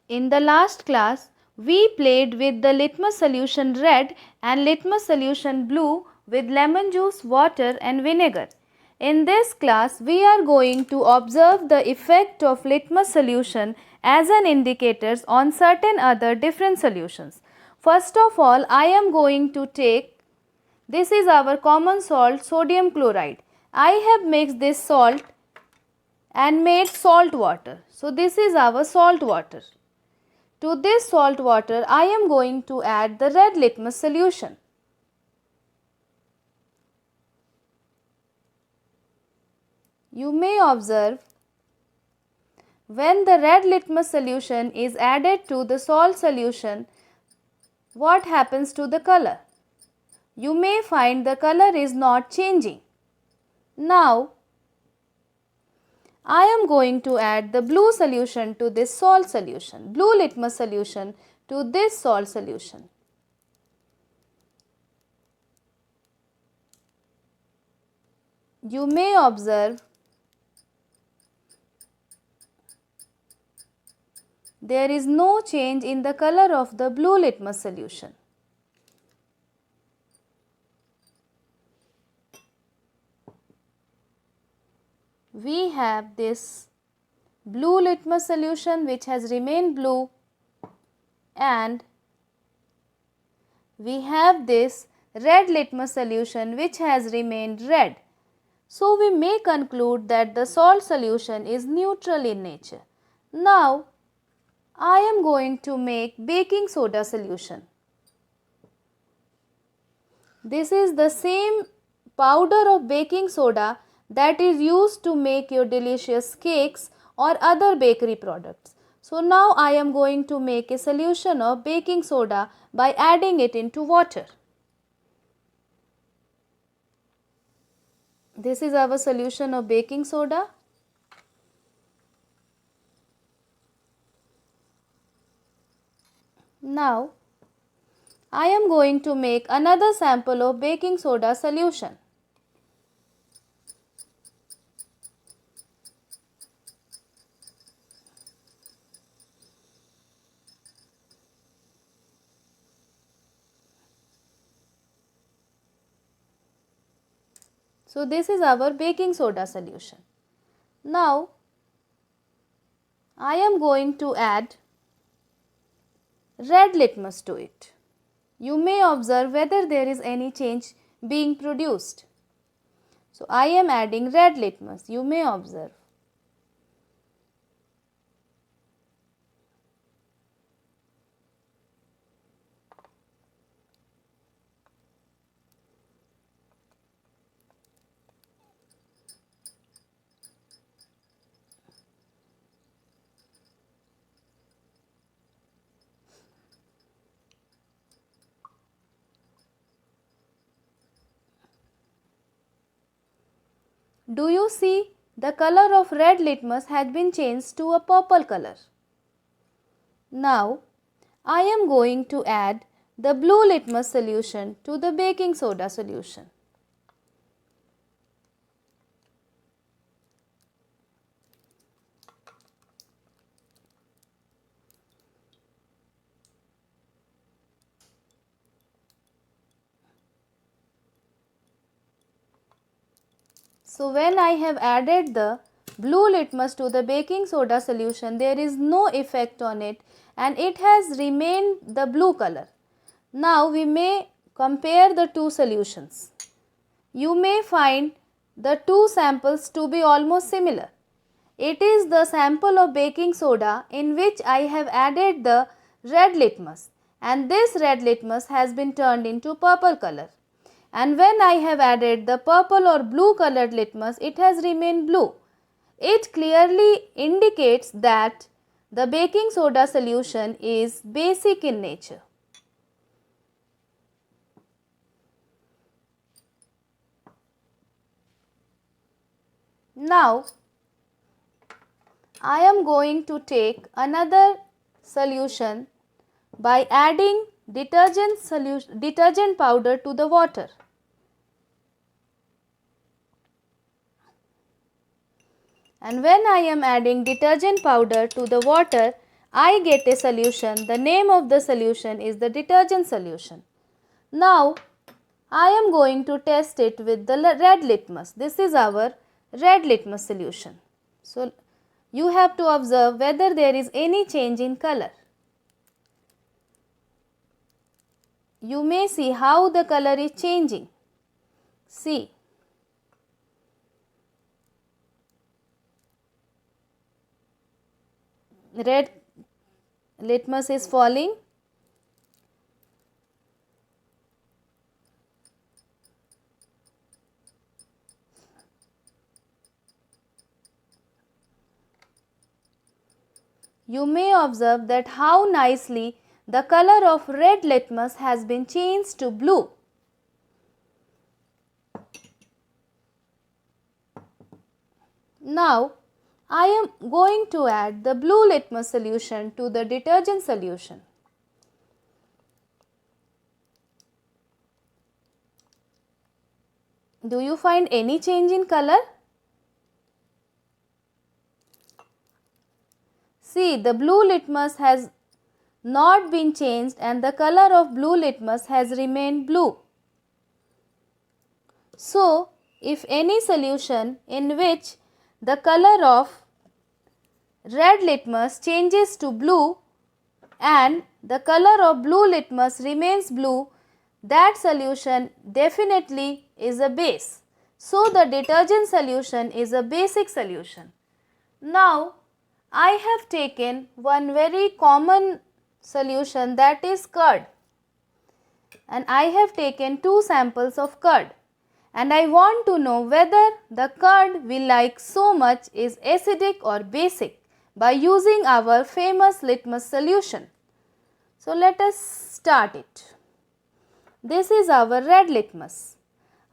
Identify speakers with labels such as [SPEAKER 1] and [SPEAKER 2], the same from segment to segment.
[SPEAKER 1] In the last class, we played with the litmus solution red and litmus solution blue with lemon juice, water and vinegar. In this class, we are going to observe the effect of litmus solution as an indicator on certain other different solutions. First of all, I am going to take, this is our common salt, sodium chloride. I have mixed this salt and made salt water. So, this is our salt water. To this salt water, I am going to add the red litmus solution. You may observe when the red litmus solution is added to the salt solution, what happens to the color? You may find the color is not changing. Now, I am going to add the blue solution to this salt solution, blue litmus solution to this salt solution. You may observe there is no change in the color of the blue litmus solution. We have this blue litmus solution which has remained blue, and we have this red litmus solution which has remained red. So, we may conclude that the salt solution is neutral in nature. Now, I am going to make baking soda solution. This is the same powder of baking soda that is used to make your delicious cakes or other bakery products. So, now I am going to make a solution of baking soda by adding it into water. This is our solution of baking soda. Now, I am going to make another sample of baking soda solution. So, this is our baking soda solution. Now, I am going to add red litmus to it. You may observe whether there is any change being produced. So, I am adding red litmus, you may observe. Do you see the color of red litmus has been changed to a purple color? Now, I am going to add the blue litmus solution to the baking soda solution. So, when I have added the blue litmus to the baking soda solution, there is no effect on it and it has remained the blue color. Now, we may compare the two solutions. You may find the two samples to be almost similar. It is the sample of baking soda in which I have added the red litmus, and this red litmus has been turned into purple color. And when I have added the purple or blue colored litmus, it has remained blue. It clearly indicates that the baking soda solution is basic in nature. Now, I am going to take another solution by adding detergent powder to the water. And when I am adding detergent powder to the water, I get a solution. The name of the solution is the detergent solution. Now, I am going to test it with the red litmus. This is our red litmus solution. So, you have to observe whether there is any change in color. You may see how the color is changing. See. Red litmus is falling. You may observe that how nicely the color of red litmus has been changed to blue. Now, I am going to add the blue litmus solution to the detergent solution. Do you find any change in color? See, the blue litmus has not been changed and the color of blue litmus has remained blue. So, if any solution in which the color of red litmus changes to blue and the color of blue litmus remains blue, that solution definitely is a base. So, the detergent solution is a basic solution. Now, I have taken one very common solution, that is curd, and I have taken 2 samples of curd, and I want to know whether the curd we like so much is acidic or basic by using our famous litmus solution. So, let us start it. This is our red litmus.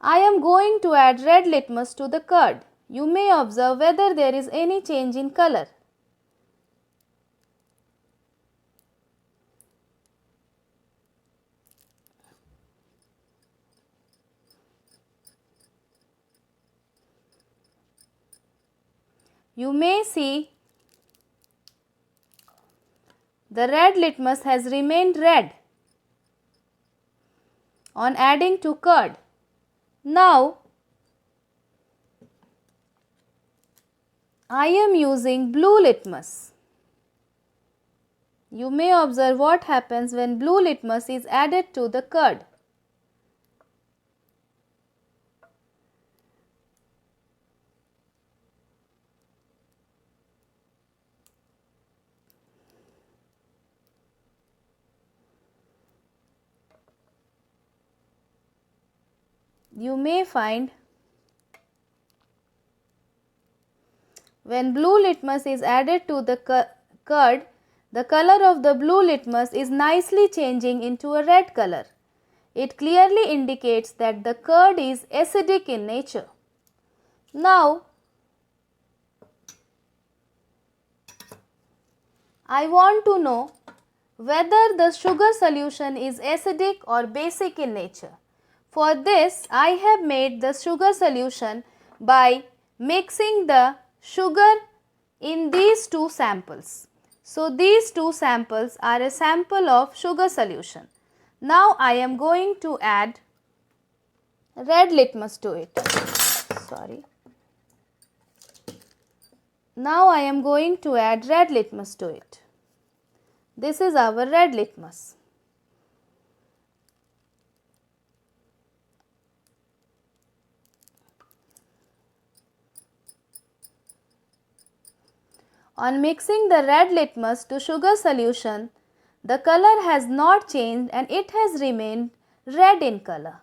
[SPEAKER 1] I am going to add red litmus to the curd. You may observe whether there is any change in color. You may see the red litmus has remained red on adding to curd. Now, I am using blue litmus. You may observe what happens when blue litmus is added to the curd. You may find when blue litmus is added to the curd, the color of the blue litmus is nicely changing into a red color. It clearly indicates that the curd is acidic in nature. Now, I want to know whether the sugar solution is acidic or basic in nature. For this, I have made the sugar solution by mixing the sugar in these 2 samples. So, these 2 samples are a sample of sugar solution. Now, I am going to add red litmus to it. Sorry. Now, I am going to add red litmus to it. This is our red litmus. On mixing the red litmus to sugar solution, the color has not changed and it has remained red in color.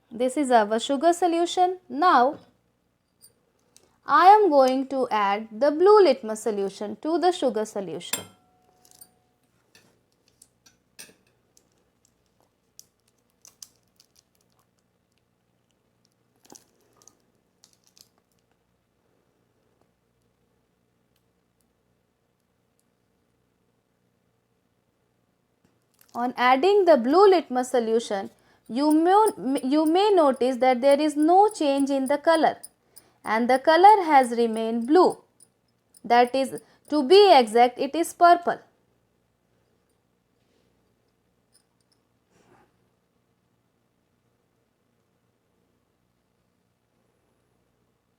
[SPEAKER 1] This is our sugar solution. Now, I am going to add the blue litmus solution to the sugar solution. On adding the blue litmus solution, you may notice that there is no change in the color and the color has remained blue. That is, To be exact, it is purple.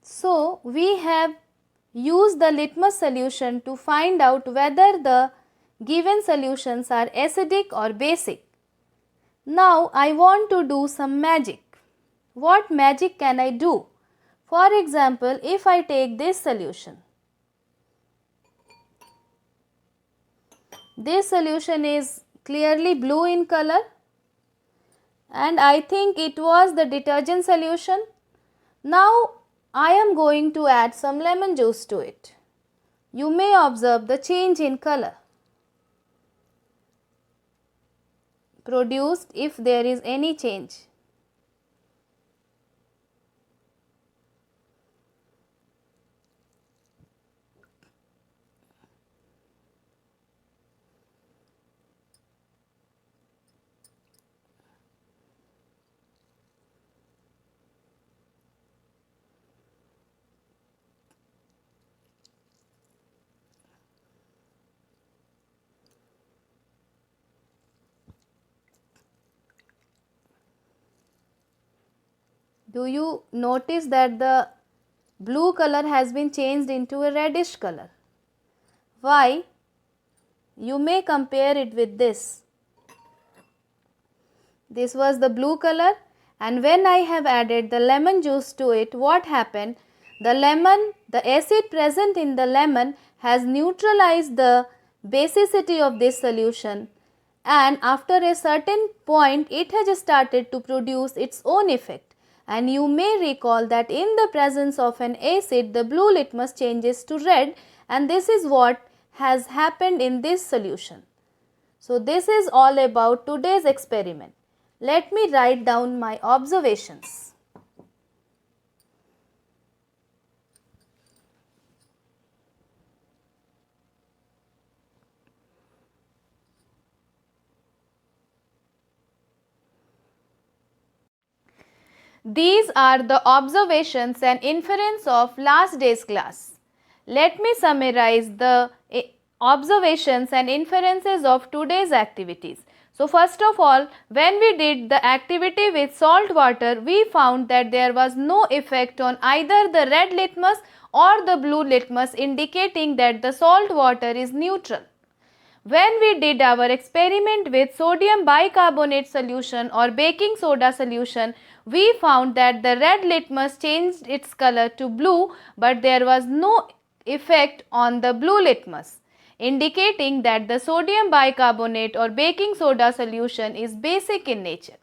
[SPEAKER 1] So, we have used the litmus solution to find out whether the given solutions are acidic or basic. Now, I want to do some magic. What magic can I do? For example, if I take this solution, this solution is clearly blue in color and I think it was the detergent solution. Now, I am going to add some lemon juice to it. You may observe the change in color produced if there is any change. Do you notice that the blue color has been changed into a reddish color? Why? You may compare it with this. This was the blue color and when I have added the lemon juice to it, what happened? The acid present in the lemon has neutralized the basicity of this solution and after a certain point it has started to produce its own effect. And you may recall that in the presence of an acid, the blue litmus changes to red and this is what has happened in this solution. So, this is all about today's experiment. Let me write down my observations. These are the observations and inference of last day's class. Let me summarize the observations and inferences of today's activities. So, first of all, when we did the activity with salt water, we found that there was no effect on either the red litmus or the blue litmus, indicating that the salt water is neutral. When we did our experiment with sodium bicarbonate solution or baking soda solution, we found that the red litmus changed its color to blue, but there was no effect on the blue litmus, indicating that the sodium bicarbonate or baking soda solution is basic in nature.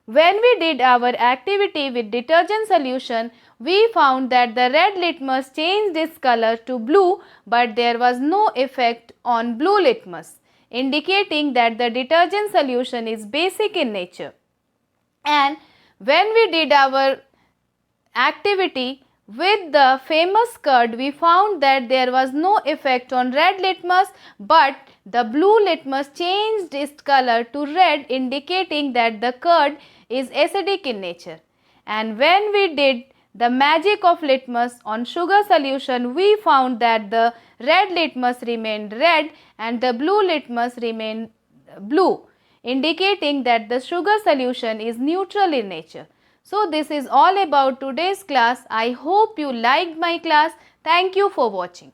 [SPEAKER 1] When we did our activity with detergent solution, we found that the red litmus changed its color to blue, but there was no effect on blue litmus, indicating that the detergent solution is basic in nature. And when we did our activity with the famous curd, we found that there was no effect on red litmus, but the blue litmus changed its color to red, indicating that the curd is acidic in nature. And when we did the magic of litmus on sugar solution, we found that the red litmus remained red and the blue litmus remained blue, indicating that the sugar solution is neutral in nature. So, this is all about today's class. I hope you liked my class. Thank you for watching.